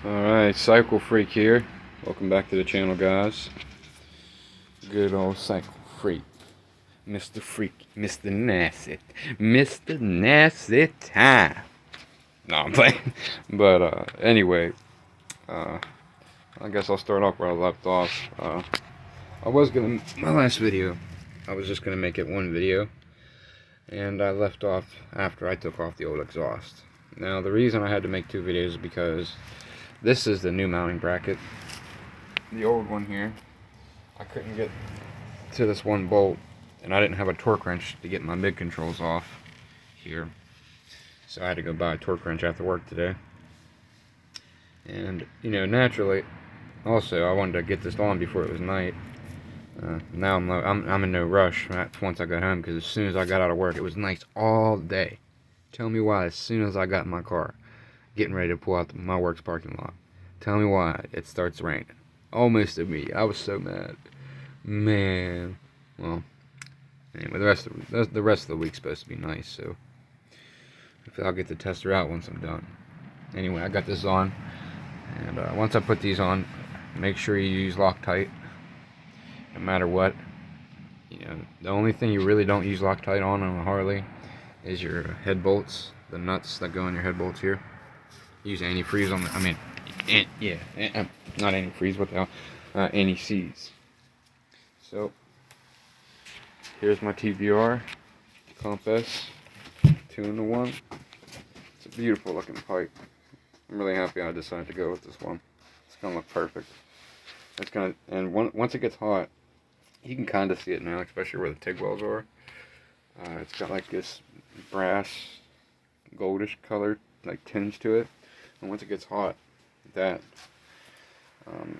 Alright, Cycle Freak here. Welcome back to the channel, guys. Good old Cycle Freak. Mr. Freak. Mr. Nasty. Mr. Nasty time. No, I'm playing. But, anyway. I guess I'll start off where I left off. My last video, I was just gonna make it one video. And I left off after I took off the old exhaust. Now, the reason I had to make two videos is because this is the new mounting bracket. The old one here, I couldn't get to this one bolt, and I didn't have a torque wrench to get my mid controls off here. So I had to go buy a torque wrench after work today. And, you know, naturally, also, I wanted to get this on before it was night. Now I'm in no rush once I got home, because as soon as I got out of work, it was nice all day. Tell me why, as soon as I got in my car, getting ready to pull out my work's parking lot, tell me why it starts raining. Almost immediately. I was so mad. Man. Well, anyway, the rest of the week's supposed to be nice, so I'll get the tester out once I'm done. Anyway, I got this on, and once I put these on, make sure you use Loctite, no matter what. You know, the only thing you really don't use Loctite on a Harley is your head bolts, the nuts that go in your head bolts here. Use antifreeze on the, not antifreeze, what the hell, anti-seize. So, here's my TBR Comp S 2-in-1. It's a beautiful looking pipe. I'm really happy I decided to go with this one. It's gonna look perfect. It's gonna, and once it gets hot, you can kind of see it now, especially where the TIG wells are. It's got like this brass, goldish color, like tinge to it. And once it gets hot, it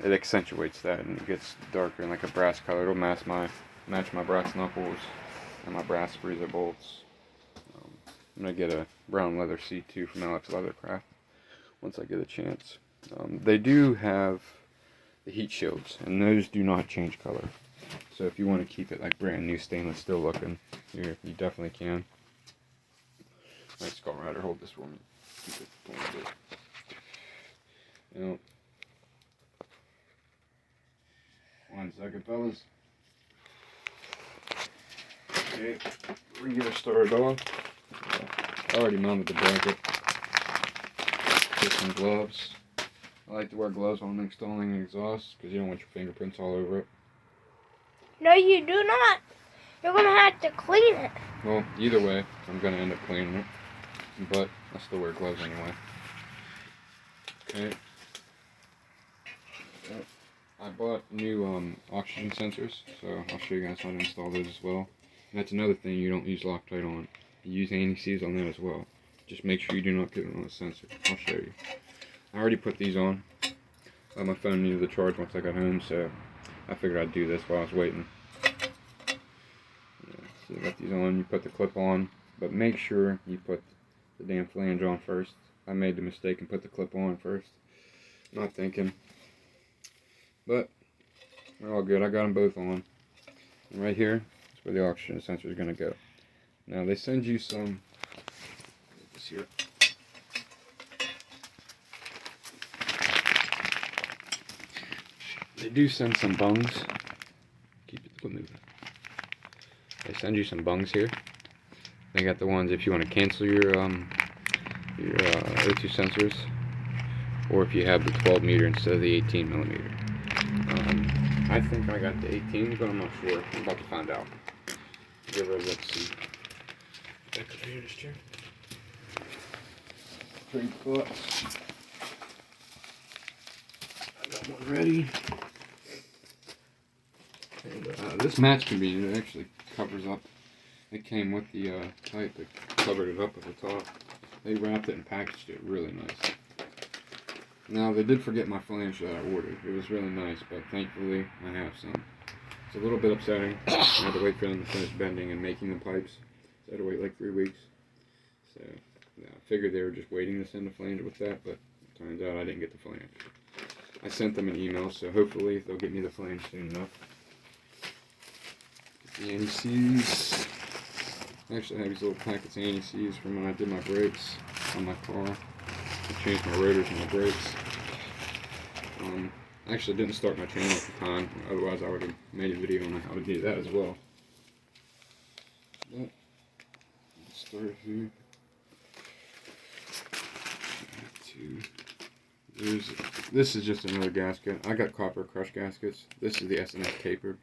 accentuates that, and it gets darker and like a brass color. It'll match my brass knuckles and my brass freezer bolts. I'm gonna get a brown leather C2 from Alex Leathercraft once I get a chance. They do have the heat shields, and those do not change color. So if you want to keep it like brand new stainless steel looking, you definitely can. Nice Skull Rider, hold this for me. Keep it pointed. You know, 1 second, fellas. Okay, we're gonna get it started off. I already mounted the bracket. Get some gloves. I like to wear gloves when I'm installing an exhaust, because you don't want your fingerprints all over it. No, you do not. You're going to have to clean it. Well, either way, I'm going to end up cleaning it. But I still wear gloves anyway. Okay. So, I bought new oxygen sensors, so I'll show you guys how to install those as well. And that's another thing you don't use Loctite on. You use anti-seize on that as well. Just make sure you do not get it on a sensor. I'll show you. I already put these on. My phone needed the charge once I got home, so I figured I'd do this while I was waiting. Yeah, so you got these on, you put the clip on, but make sure you put the damn flange on first. I made the mistake and put the clip on first, not thinking. But we're all good. I got them both on. And right here is where the oxygen sensor is going to go. Now they send you some, this here. They do send some bungs. Keep it moving. They send you some bungs here. They got the ones if you want to cancel your O2 sensors, or if you have the 12 meter instead of the 18 millimeter. I think I got the 18, but I'm not sure. I'm about to find out. Give it a look. See. Back up here, this chair. Drink butts. I got one ready. And, this match convenient. It actually covers up. It came with the pipe that covered it up at the top. They wrapped it and packaged it really nice. Now, they did forget my flange that I ordered. It was really nice, but thankfully I have some. It's a little bit upsetting. I had to wait for them to finish bending and making the pipes. So I had to wait like 3 weeks. So yeah, I figured they were just waiting to send the flange with that, but it turns out I didn't get the flange. I sent them an email, so hopefully they'll get me the flange soon enough. Get the anti-seize. I actually have these little packets of anti-seize from when I did my brakes on my car. I changed my rotors and my brakes. I actually didn't start my channel at the time, otherwise I would have made a video on how to do that as well. But, let's start here. This is just another gasket. I got copper crush gaskets. This is the S&S tapered.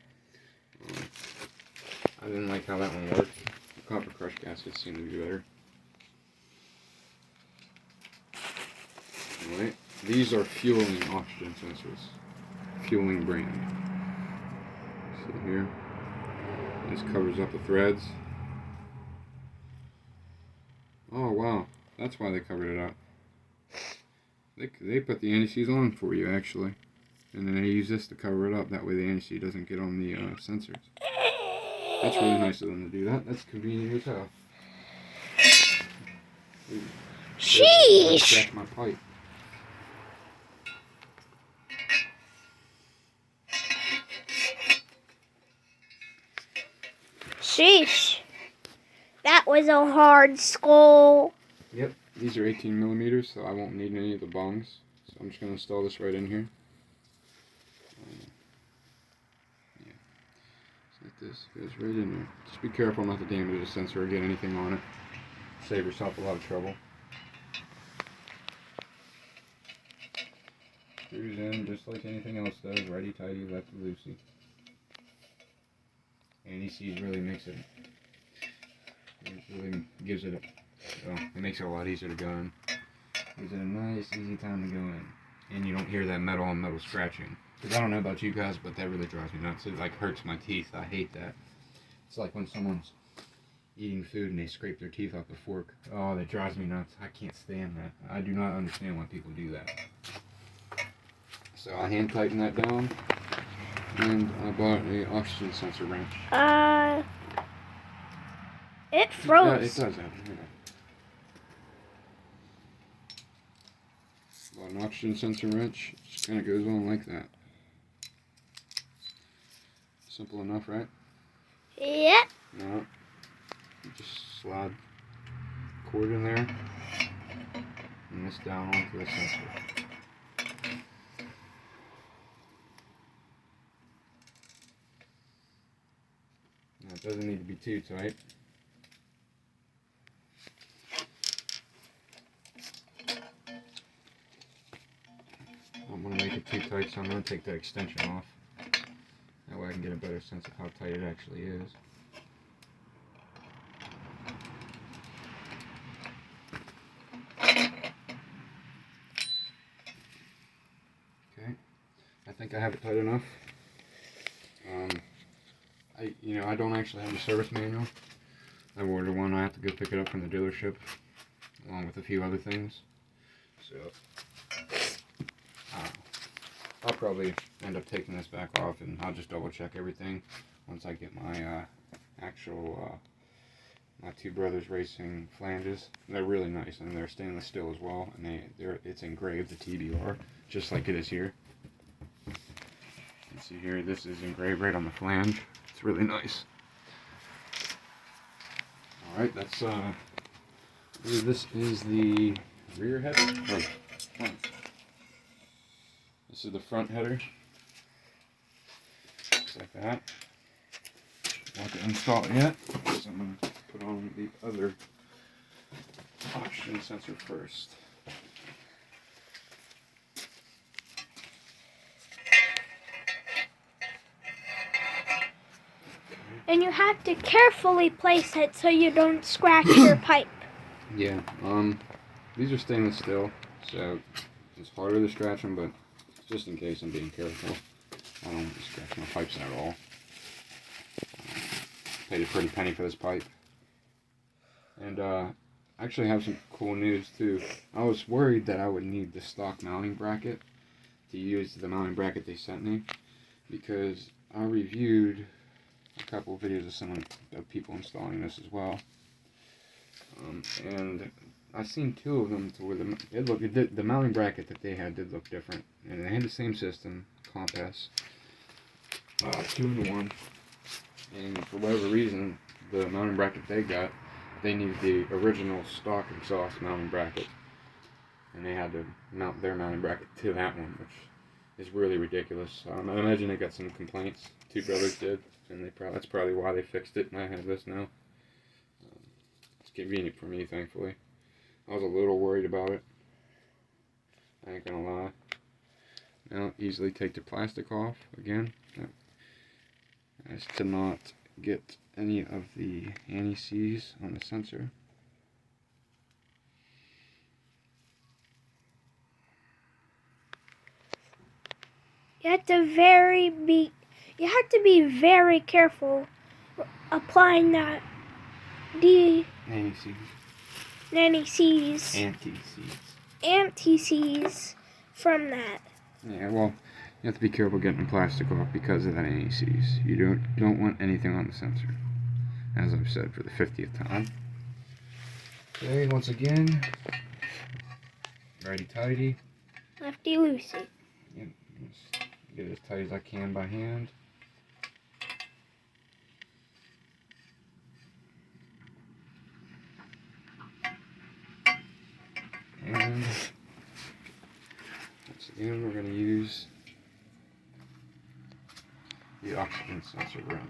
I didn't like how that one worked. The copper crush gaskets seem to be better. Alright, these are fueling oxygen sensors. Fueling brand. See here? This covers up the threads. Oh wow, that's why they covered it up. They put the anti-seize on for you actually, and then they use this to cover it up. That way the anti-seize doesn't get on the sensors. That's really nice of them to do that. That's convenient as hell. Sheesh! My pipe. Sheesh. That was a hard skull. Yep, these are 18 millimeters, so I won't need any of the bongs. So I'm just going to install this right in here. Yeah, just like this, goes right in there. Just be careful not to damage the sensor or get anything on it. Save yourself a lot of trouble. Screws in just like anything else does, righty tighty, lefty loosey. Anti-seize really makes it. It really gives it it makes it a lot easier to go in. Gives it a nice, easy time to go in. And you don't hear that metal on metal scratching. Because I don't know about you guys, but that really drives me nuts. It like hurts my teeth. I hate that. It's like when someone's eating food and they scrape their teeth off the fork. Oh, that drives me nuts. I can't stand that. I do not understand why people do that. So I hand tighten that down. And I bought a oxygen sensor wrench. It froze. Yeah, it does have it. Bought an oxygen sensor wrench. It just kind of goes on like that. Simple enough, right? Yep. No. You just slide cord in there and this down onto the sensor. Now it doesn't need to be too tight. I don't want to make it too tight, so I'm going to take that extension off. That way I can get a better sense of how tight it actually is. Okay, I think I have it tight enough. I don't actually have the service manual. I ordered one. I have to go pick it up from the dealership, along with a few other things. So I'll probably end up taking this back off, and I'll just double check everything once I get my actual my Two Brothers Racing flanges. They're really nice, and they're stainless steel as well, and it's engraved the TBR just like it is here. You can see here, this is engraved right on the flange. It's really nice. All right, that's this is the rear header. Or front. This is the front header. Just like that. Not to install it yet, so I'm going to put on the other oxygen sensor first. And you have to carefully place it so you don't scratch your pipe. Yeah, these are stainless steel, so it's harder to scratch them, but just in case I'm being careful. I don't want to scratch my pipes at all. Paid a pretty penny for this pipe. And I actually have some cool news too. I was worried that I would need the stock mounting bracket to use the mounting bracket they sent me, because I reviewed a couple of videos of people installing this as well. And I've seen two of them to where the mounting bracket that they had did look different, and they had the same system, Comp S, 2-in-1. And for whatever reason, the mounting bracket they got, they needed the original stock exhaust mounting bracket, and they had to mount their mounting bracket to that one, which is really ridiculous. I imagine they got some complaints. Two brothers did, and that's probably why they fixed it, and I have this now. It's convenient for me, thankfully. I was a little worried about it. I ain't gonna lie. Now, easily take the plastic off again, as to not get any of the anti-seize on the sensor. You have to be very careful applying that Anti-seize. anti-seize from that. Yeah, well, you have to be careful getting the plastic off because of that anti-seize. You don't want anything on the sensor, as I've said for the 50th time. Okay, once again, righty tighty. Lefty loosey. Yep, just get it as tight as I can by hand. And once again, we're going to use the oxygen sensor wrench.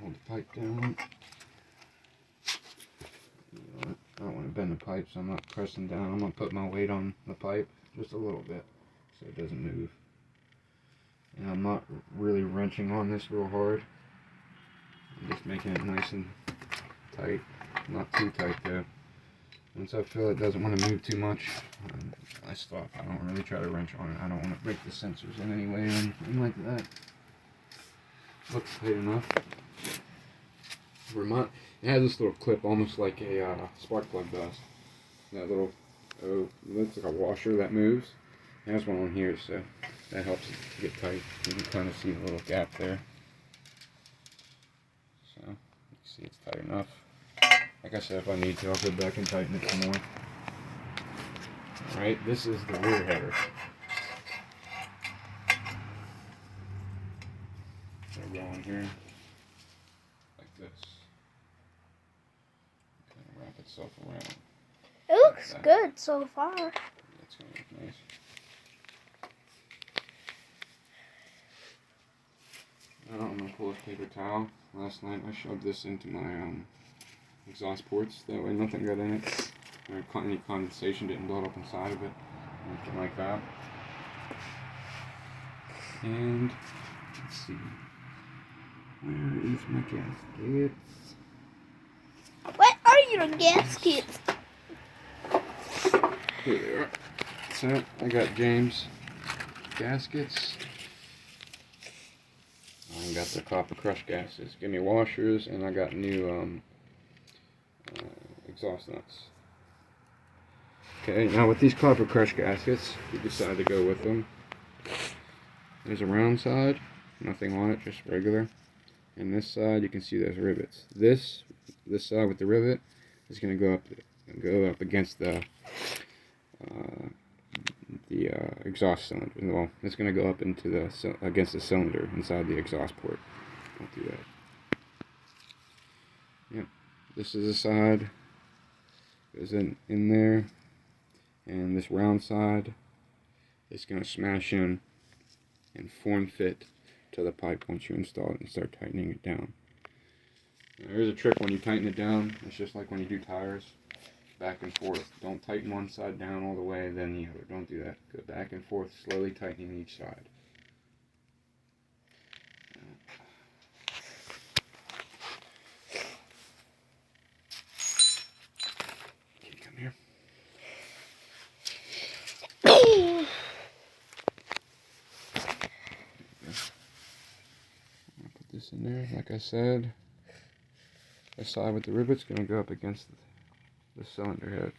Hold the pipe down. I don't want to bend the pipe, so I'm not pressing down. I'm going to put my weight on the pipe just a little bit so it doesn't move. And I'm not really wrenching on this real hard. I'm just making it nice and tight. Not too tight though. Once I feel it doesn't want to move too much, I stop. I don't really try to wrench on it. I don't want to break the sensors in any way or anything like that. Looks tight enough. It has this little clip almost like a spark plug does. That little, looks like a washer that moves. It has one on here, so that helps it to get tight. You can kind of see the little gap there. So, you can see it's tight enough. Like I said, if I need to, I'll go back and tighten it some more. Alright, this is the rear header. It'll go on here, like this. Kind of wrap itself around. It looks good so far. That's going to look nice. Now I'm going to pull this paper towel. Last night I shoved this into my exhaust ports. That way nothing got in it. Or any condensation didn't build up inside of it. Anything like that. And let's see. Where is my gaskets? What are your gaskets? Here they are. So I got James gaskets. I got the copper crush gaskets. Give me washers, and I got new exhaust nuts. Okay, now with these copper crush gaskets, we decided to go with them. There's a round side, nothing on it, just regular. And this side, you can see there's rivets. This side with the rivet is going to go up against the exhaust cylinder. Well, it's going to go up into against the cylinder inside the exhaust port. Don't do that. Yep. This is the side. Goes in there, and this round side is going to smash in and form fit to the pipe once you install it and start tightening it down. Now, here's a trick when you tighten it down. It's just like when you do tires. Back and forth. Don't tighten one side down all the way, then the other. Don't do that. Go back and forth, slowly tightening each side. Okay, come here. I'll put this in there. Like I said, the side with the rivets going to go up against the cylinder head.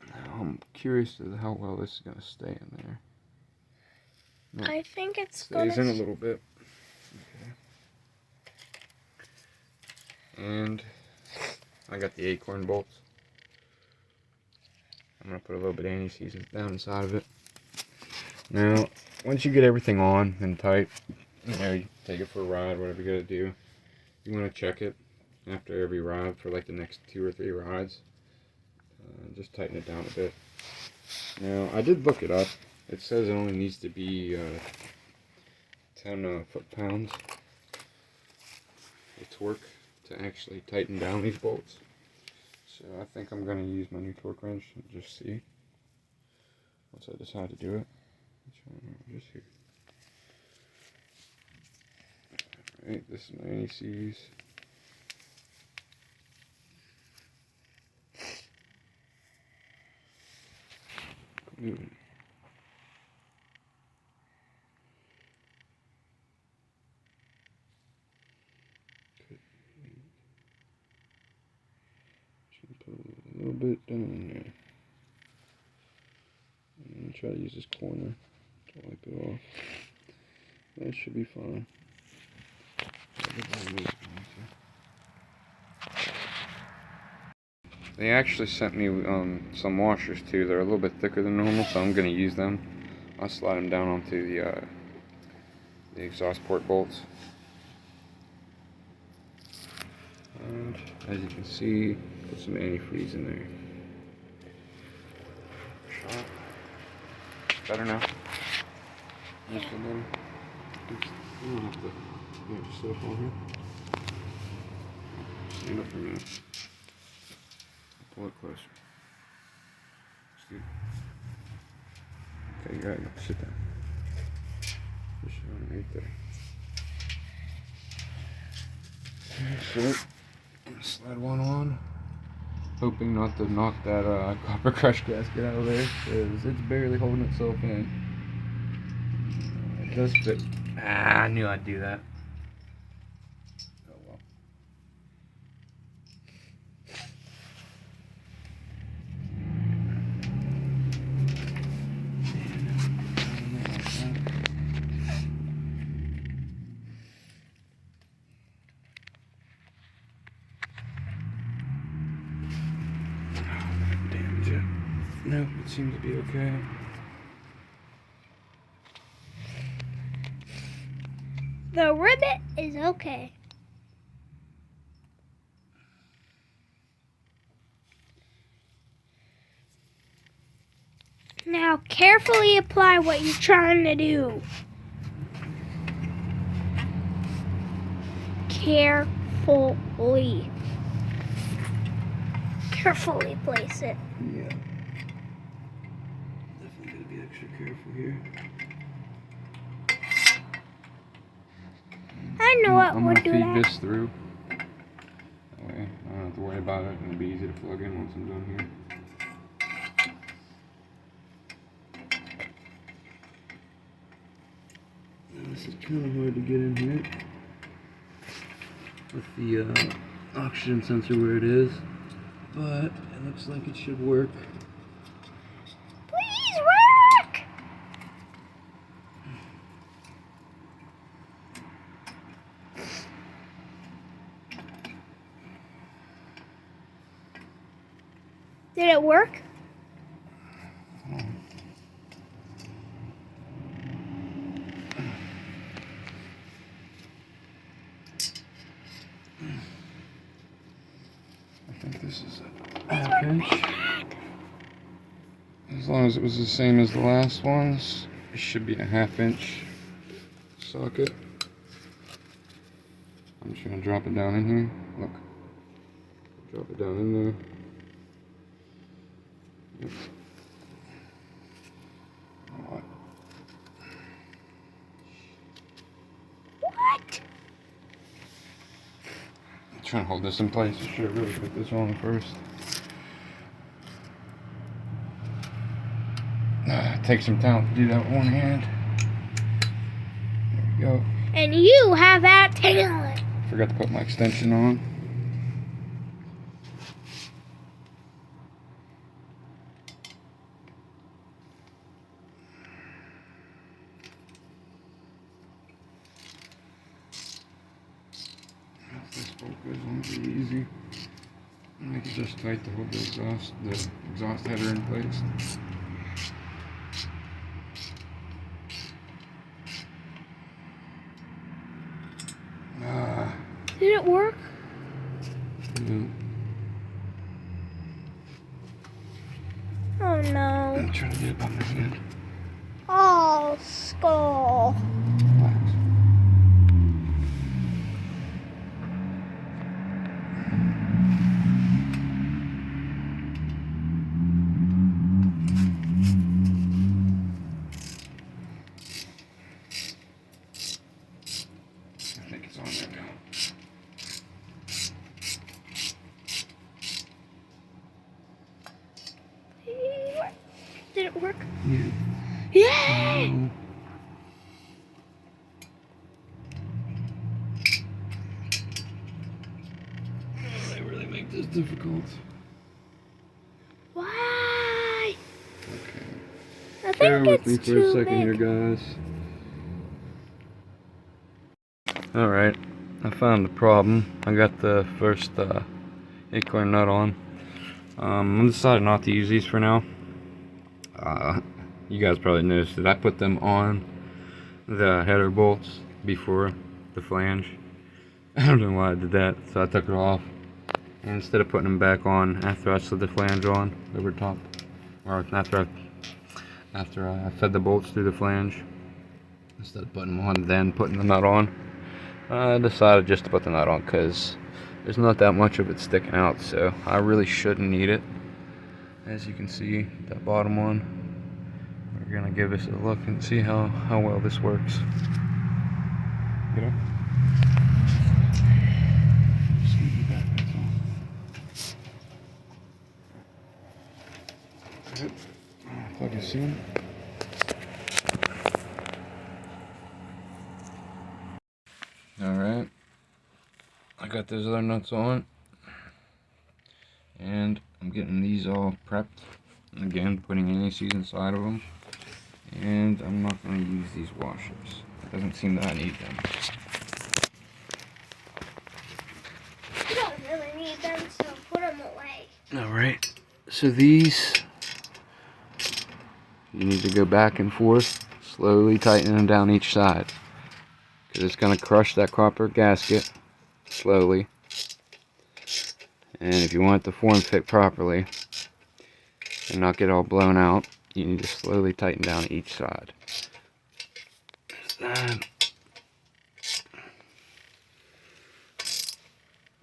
Now I'm curious to how well this is going to stay in there. No, I think it's stays in a little bit. Okay. And I got the acorn bolts. I'm going to put a little bit of anti-seize down inside of it. Now, once you get everything on and tight, You know, you take it for a ride, whatever you gotta do. You want to check it after every ride for like the next 2 or 3 rides. Just tighten it down a bit. Now, I did look it up. It says it only needs to be 10 foot-pounds of torque to actually tighten down these bolts. So I think I'm going to use my new torque wrench and just see once I decide to do it. Just here. Alright, this is my NECs. Moving. Put a little bit down there. And try to use this corner to wipe it off. That should be fine. They actually sent me some washers too. They're a little bit thicker than normal, so I'm going to use them. I'll slide them down onto the exhaust port bolts. And as you can see, put some antifreeze in there. Shot. Better now. Just a little. You don't have to. Yeah, just sit up on here. Stand up for a minute. Pull it closer. Okay, you got it. Sit down. Just showing right there. So, slide one on. Hoping not to knock that copper crush gasket out of there, because it's barely holding itself in. It does fit. Ah, I knew I'd do that. Oh well. Damage it. Nope, it seems to be okay. The ribbit is okay. Now carefully apply what you're trying to do. Carefully. Carefully place it. Yeah. Definitely gotta be extra careful here. I know what I'm would gonna do feed that. this through. That way I don't have to worry about it, and it'll be easy to plug in once I'm done here. Now, this is kind of hard to get in here with the oxygen sensor where it is, but it looks like it should work. Please work! Did it work? I think this is a half inch. As long as it was the same as the last ones, it should be a half-inch socket. I'm just gonna drop it down in here. Look. Drop it down in there. Yep. What? What? I'm trying to hold this in place. I should have really put this on first. Take some time to do that with one hand. There we go. And you have that talent. Forgot to put my extension on. If this bolt goes on pretty easy. Make it just tight to hold the exhaust header in place. Did it work? No. Oh no. I'm trying to get it by my hand. Oh, skull. Relax. I think it's on there now. Did it work? Yeah. Yay! No. They really make this difficult. Why? Okay. I think Bear with it's me for too a second big. here, guys. Alright, I found the problem. I got the first acorn nut on. I'm deciding not to use these for now. You guys probably noticed that I put them on the header bolts before the flange. I don't know why I did that, so I took it off. And instead of putting them back on after I slid the flange on over top, or after I fed the bolts through the flange, instead of putting them on then putting the nut on, I decided just to put the nut on because there's not that much of it sticking out, so I really shouldn't need it. As you can see, that bottom one, we're gonna give this a look and see how well this works. Get up. Good. Plug this in. Alright. I got those other nuts on. And I'm getting these all prepped. Again, putting ACs inside of them. And I'm not going to use these washers. It doesn't seem that I need them. You don't really need them, so put them away. Alright. So these, you need to go back and forth, slowly tightening them down each side. Because it's going to crush that copper gasket slowly. And if you want it to form fit properly and not get all blown out, you need to slowly tighten down each side.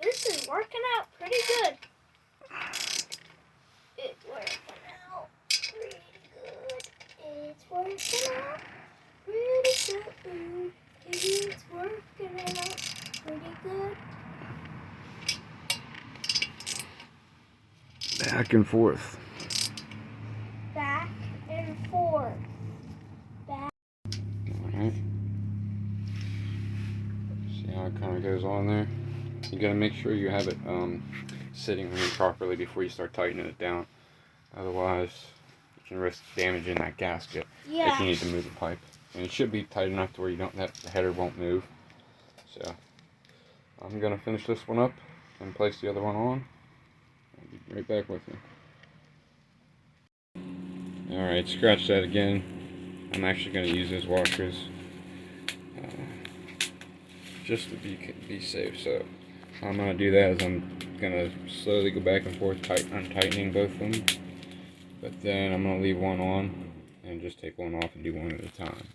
This is working out pretty good. It's working out pretty good. It's working out pretty good. It's working out pretty good. Back and forth. Back and forth. Alright. See how it kind of goes on there? You gotta make sure you have it sitting really properly before you start tightening it down. Otherwise, you can risk damaging that gasket if you need to move the pipe. And it should be tight enough to where you don't have, the header won't move. So, I'm gonna finish this one up and place the other one on. I'll be right back with you. Alright, scratch that again. I'm actually gonna use those washers. Just to be safe. So how I'm gonna do that is I'm gonna slowly go back and forth, untightening both of them. But then I'm gonna leave one on and just take one off and do one at a time.